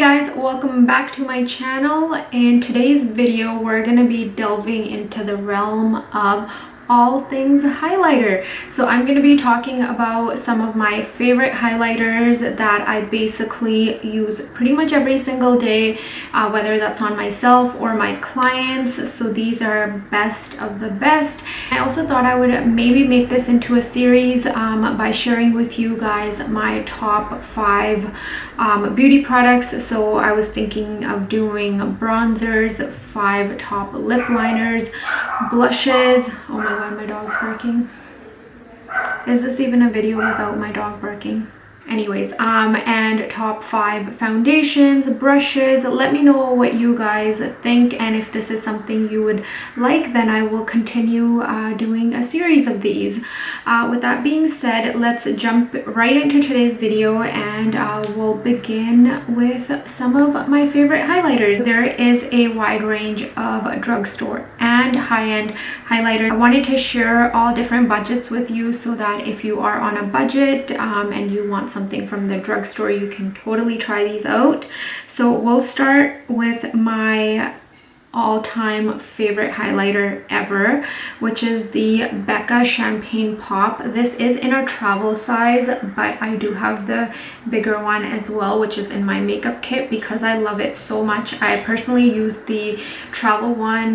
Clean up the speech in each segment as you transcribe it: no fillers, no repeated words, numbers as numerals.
guys, welcome back to my channel. In today's video we're going to be delving into the realm of all things highlighter. So I'm going to be talking about some of my favorite highlighters that I basically use pretty much every single day, whether that's on myself or my clients. So these are best of the best. I also thought I would maybe make this into a series by sharing with you guys my top 5 beauty products. So I was thinking of doing bronzers, 5 top lip liners, blushes. Oh my god, my dog's barking. Is this even a video without my dog barking? Anyways, and top 5 foundations, brushes. Let me know what you guys think, and if this is something you would like, then I will continue doing a series of these. With that being said, let's jump right into today's video, and we'll begin with some of my favorite highlighters. There is a wide range of drugstore and high-end highlighter. I wanted to share all different budgets with you so that if you are on a budget and you want something from the drugstore, you can totally try these out. So we'll start with my all-time favorite highlighter ever, which is the Becca Champagne Pop. This is in a travel size, but I do have the bigger one as well, which is in my makeup kit because I love it so much. I personally use the travel one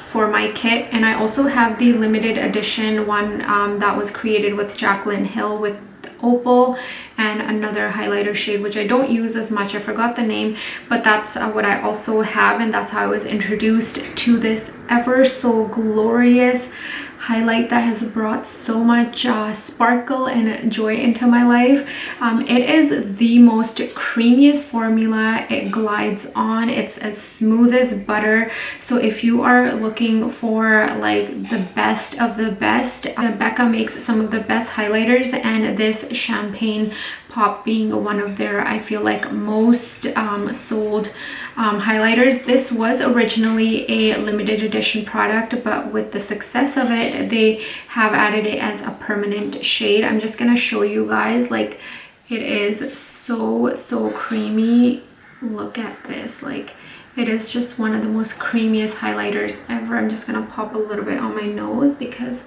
for my kit, and I also have the limited edition one that was created with Jaclyn Hill with opal and another highlighter shade which I don't use as much. I forgot the name, but that's what I also have, and that's how I was introduced to this ever so glorious highlight that has brought so much sparkle and joy into my life. It is the most creamiest formula. It glides on. It's as smooth as butter. So if you are looking for like the best of the best, Becca makes some of the best highlighters, and this Champagne Pop being one of their, I feel like, most sold highlighters. This was originally a limited edition product, but with the success of it, they have added it as a permanent shade. I'm just gonna show you guys, like, it is so creamy. Look at this, like, it is just one of the most creamiest highlighters ever. I'm just gonna pop a little bit on my nose because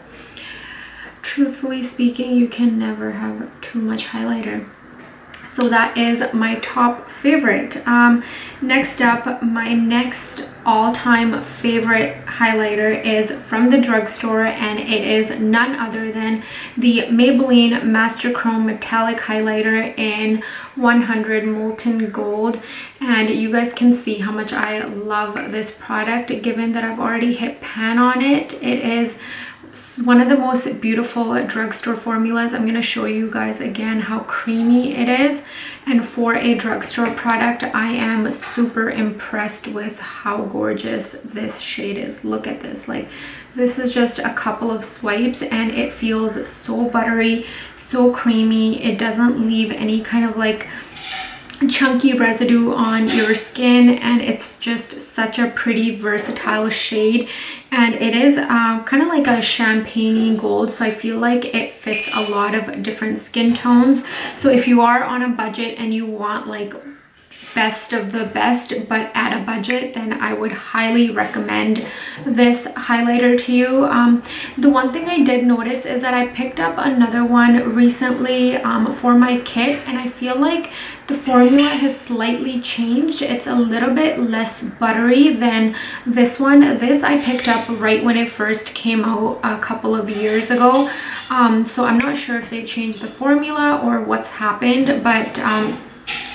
truthfully speaking, you can never have too much highlighter. So that is my top favorite. Next up, my next all-time favorite highlighter is from the drugstore, and it is none other than the Maybelline Master Chrome Metallic Highlighter in 100 Molten Gold. And you guys can see how much I love this product. Given that I've already hit pan on it, it is one of the most beautiful drugstore formulas. I'm going to show you guys again how creamy it is, and for a drugstore product, I am super impressed with how gorgeous this shade is. Look at this, like, this is just a couple of swipes and it feels so buttery, so creamy. It doesn't leave any kind of like chunky residue on your skin, and it's just such a pretty versatile shade. And it is kind of like a champagne gold, so I feel like it fits a lot of different skin tones. So if you are on a budget and you want like best of the best but at a budget, then I would highly recommend this highlighter to you. The one thing I did notice is that I picked up another one recently for my kit, and I feel like the formula has slightly changed. It's a little bit less buttery than this one. This I picked up right when it first came out a couple of years ago. So I'm not sure if they changed the formula or what's happened, but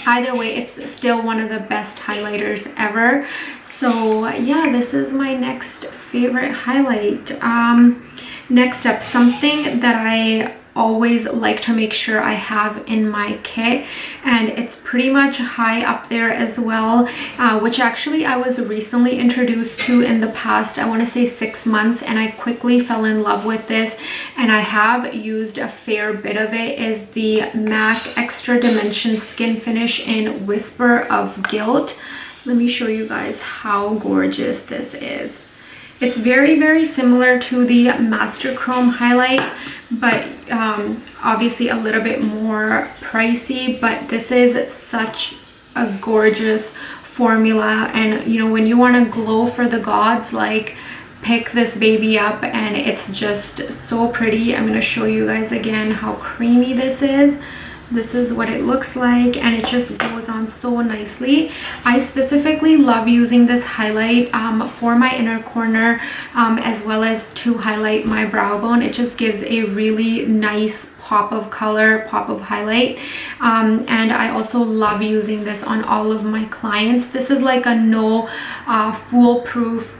either way, it's still one of the best highlighters ever. So yeah, this is my next favorite highlight. Next up, something that I always like to make sure I have in my kit, and it's pretty much high up there as well, which actually I was recently introduced to in the past, I want to say 6 months, and I quickly fell in love with this, and I have used a fair bit of it, is the MAC Extra Dimension Skin Finish in Whisper of Gilt. Let me show you guys how gorgeous this is. It's very similar to the Master Chrome highlight, but obviously a little bit more pricey, but this is such a gorgeous formula. And you know, when you want to glow for the gods, like, pick this baby up and it's just so pretty. I'm going to show you guys again how creamy this is. This is what it looks like, and it just goes on so nicely. I specifically love using this highlight for my inner corner, as well as to highlight my brow bone. It just gives a really nice pop of color, pop of highlight. And I also love using this on all of my clients. This is like a no foolproof,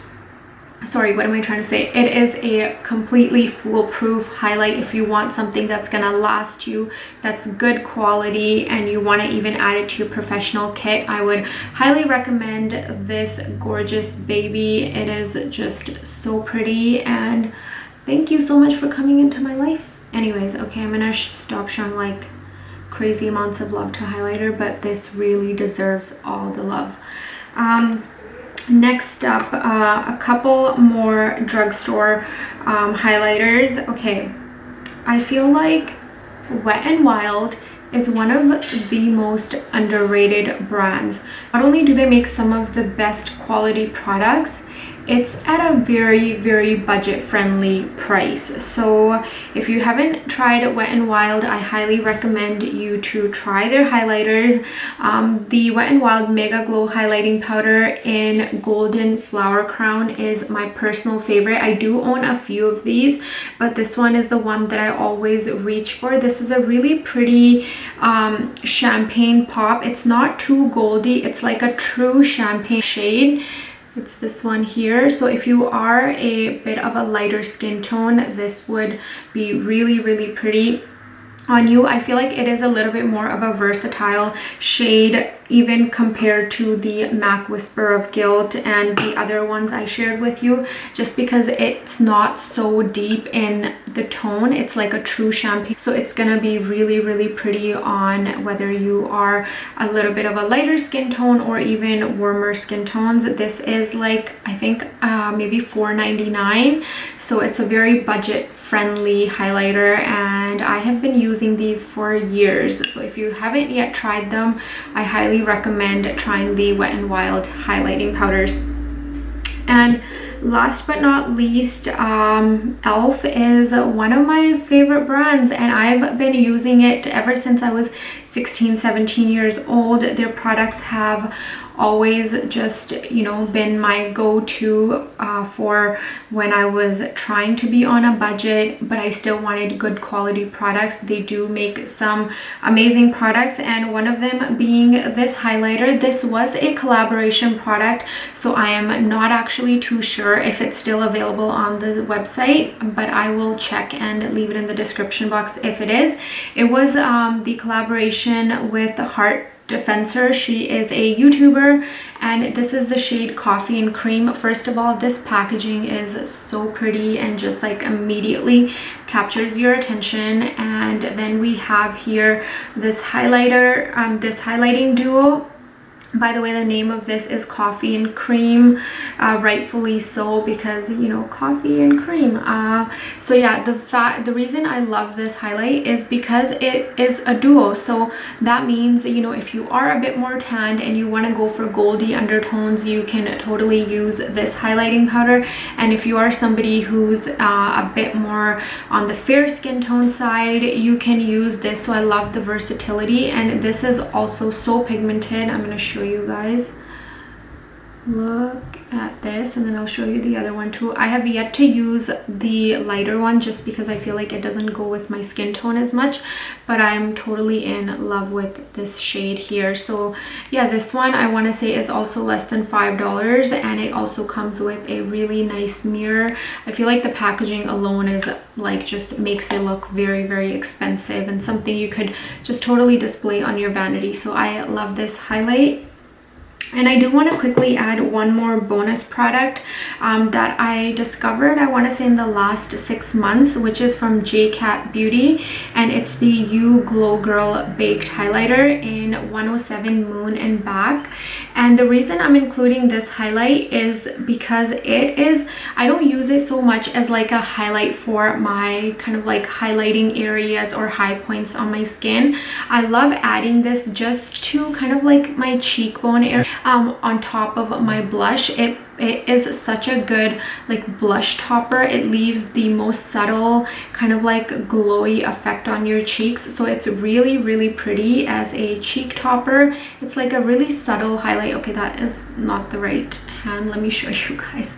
sorry, what am I trying to say? It is a completely foolproof highlight. If you want something that's gonna last you, that's good quality, and you want to even add it to your professional kit, I would highly recommend this gorgeous baby. It is just so pretty, and thank you so much for coming into my life. Anyways, okay, I'm gonna stop showing like crazy amounts of love to highlighter, but this really deserves all the love. Next up, a couple more drugstore highlighters. Okay, I feel like Wet n Wild is one of the most underrated brands. Not only do they make some of the best quality products, it's at a very, very budget friendly price. So if you haven't tried Wet n Wild, I highly recommend you to try their highlighters. The Wet n Wild Mega Glow Highlighting Powder in Golden Flower Crown is my personal favorite. I do own a few of these, but this one is the one that I always reach for. This is a really pretty champagne pop. It's not too goldy. It's like a true champagne shade. It's this one here. So if you are a bit of a lighter skin tone, this would be really, really pretty on you. I feel like it is a little bit more of a versatile shade, even compared to the MAC Whisper of Gilt and the other ones I shared with you, just because it's not so deep in the tone. It's like a true champagne, so it's gonna be really, really pretty on whether you are a little bit of a lighter skin tone or even warmer skin tones. This is like, I think maybe $4.99, so it's a very budget friendly highlighter, and I have been using these for years. So if you haven't yet tried them, I highly recommend trying the Wet n Wild highlighting powders. And last but not least, e.l.f. is one of my favorite brands, and I've been using it ever since I was 16, 17 years old. Their products have always just, you know, been my go-to for when I was trying to be on a budget, but I still wanted good quality products. They do make some amazing products, and one of them being this highlighter. This was a collaboration product, so I am not actually too sure if it's still available on the website, but I will check and leave it in the description box if it is. It was the collaboration with the Heart Defensor. She is a YouTuber, and this is the shade Coffee and Cream. First of all, this packaging is so pretty and just like immediately captures your attention. And then we have here this highlighter, this highlighting duo. By the way, the name of this is Coffee and Cream, rightfully so, because, you know, coffee and cream. So yeah, the reason I love this highlight is because it is a duo. So that means, you know, if you are a bit more tanned and you want to go for goldy undertones, you can totally use this highlighting powder. And if you are somebody who's a bit more on the fair skin tone side, you can use this. So I love the versatility, and this is also so pigmented. I'm going to show you guys. Look at this, and then I'll show you the other one too. I have yet to use the lighter one just because I feel like it doesn't go with my skin tone as much, but I'm totally in love with this shade here. So yeah, this one I want to say is also less than $5, and it also comes with a really nice mirror. I feel like the packaging alone is like just makes it look very, very expensive and something you could just totally display on your vanity. So I love this highlight. And I do want to quickly add one more bonus product that I discovered, I want to say in the last 6 months, which is from JCat Beauty, and it's the You Glow Girl Baked Highlighter in 107 Moon and Back. And the reason I'm including this highlight is because I don't use it so much as like a highlight for my kind of like highlighting areas or high points on my skin. I love adding this just to kind of like my cheekbone area on top of my blush. It is such a good like blush topper. It leaves the most subtle kind of like glowy effect on your cheeks, so it's really, really pretty as a cheek topper. It's like a really subtle highlight. Okay, that is not the right hand, let me show you guys.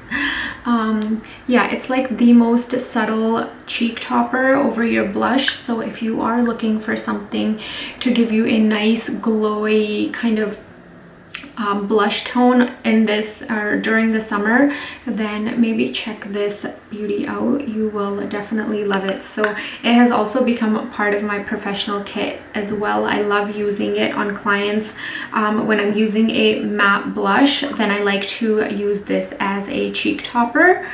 Yeah, it's like the most subtle cheek topper over your blush. So if you are looking for something to give you a nice glowy kind of blush tone in this or during the summer, then maybe check this beauty out. You will definitely love it. So it has also become part of my professional kit as well. I love using it on clients. When I'm using a matte blush, then I like to use this as a cheek topper.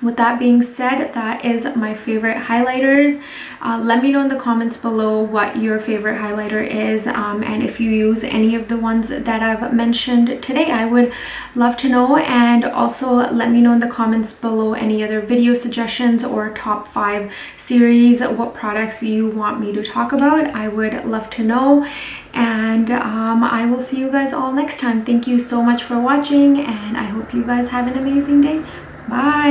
With that being said, that is my favorite highlighters. Let me know in the comments below what your favorite highlighter is, and if you use any of the ones that I've mentioned today, I would love to know. And also let me know in the comments below any other video suggestions or top 5 series, what products you want me to talk about. I would love to know. And I will see you guys all next time. Thank you so much for watching, and I hope you guys have an amazing day. Bye.